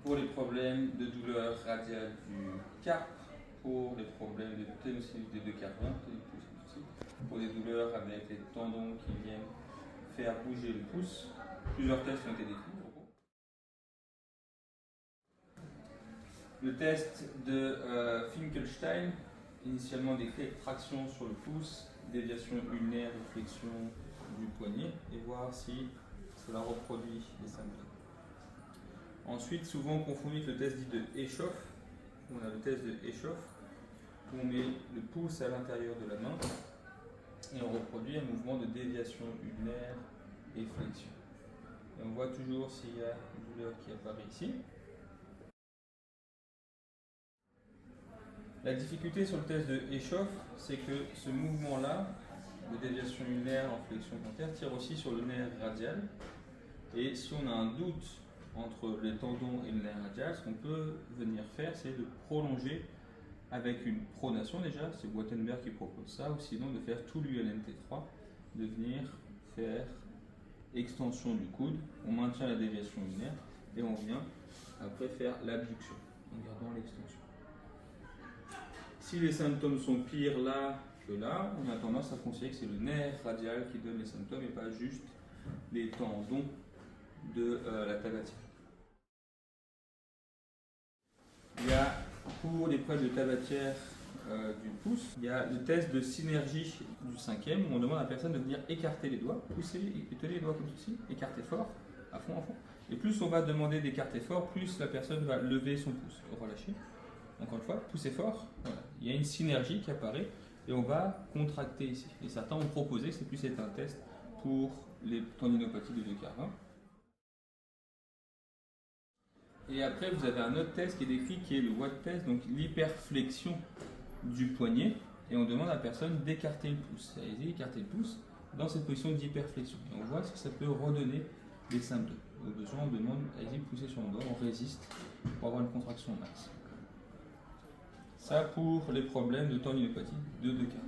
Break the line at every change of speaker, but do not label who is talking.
pour les problèmes de douleur radiale du carpe, pour les problèmes de ténosynovite des deux carpes, pour des douleurs avec les tendons qui viennent faire bouger le pouce. Plusieurs tests ont été décrits. Le test de Finkelstein, initialement décrit avec traction sur le pouce, déviation ulnaire et flexion du poignet, et voir si cela reproduit les symptômes. Ensuite, souvent confondu avec le test dit de Bischoff. On a le test de Bischoff, où on met le pouce à l'intérieur de la main et on reproduit un mouvement de déviation ulnaire et flexion. Et on voit toujours s'il y a une douleur qui apparaît ici. La difficulté sur le test de Bischoff, c'est que ce mouvement-là, de déviation ulnaire en flexion plantaire, tire aussi sur le nerf radial. Et si on a un doute entre les tendons et le nerf radial, ce qu'on peut venir faire, c'est de prolonger avec une pronation déjà, c'est Wattenberg qui propose ça, ou sinon de faire tout l'ULNT3, de venir faire extension du coude, on maintient la déviation ulnaire et on vient après faire l'abduction en gardant l'extension. Si les symptômes sont pires là que là, on a tendance à considérer que c'est le nerf radial qui donne les symptômes et pas juste les tendons de la tabatière. Il y a, pour les preuves de tabatière du pouce, il y a le test de synergie du cinquième où on demande à la personne de venir écarter les doigts, pousser et tenir les doigts comme ceci, écarter fort, à fond. Et plus on va demander d'écarter fort, plus la personne va lever son pouce, relâcher. Encore une fois, pousser fort, voilà. Il y a une synergie qui apparaît et on va contracter ici. Et certains ont proposé que c'est plus un test pour les tendinopathies de Descartes. Et après, vous avez un autre test qui est décrit qui est le Watt test, donc l'hyperflexion du poignet. Et on demande à la personne d'écarter le pouce. Allez-y, écarter le pouce dans cette position d'hyperflexion. Et on voit si ça peut redonner des symptômes. Au besoin, on demande, allez-y, pousser sur le doigt, on résiste pour avoir une contraction max. Ça pour les problèmes de tendinopathie de Descartes.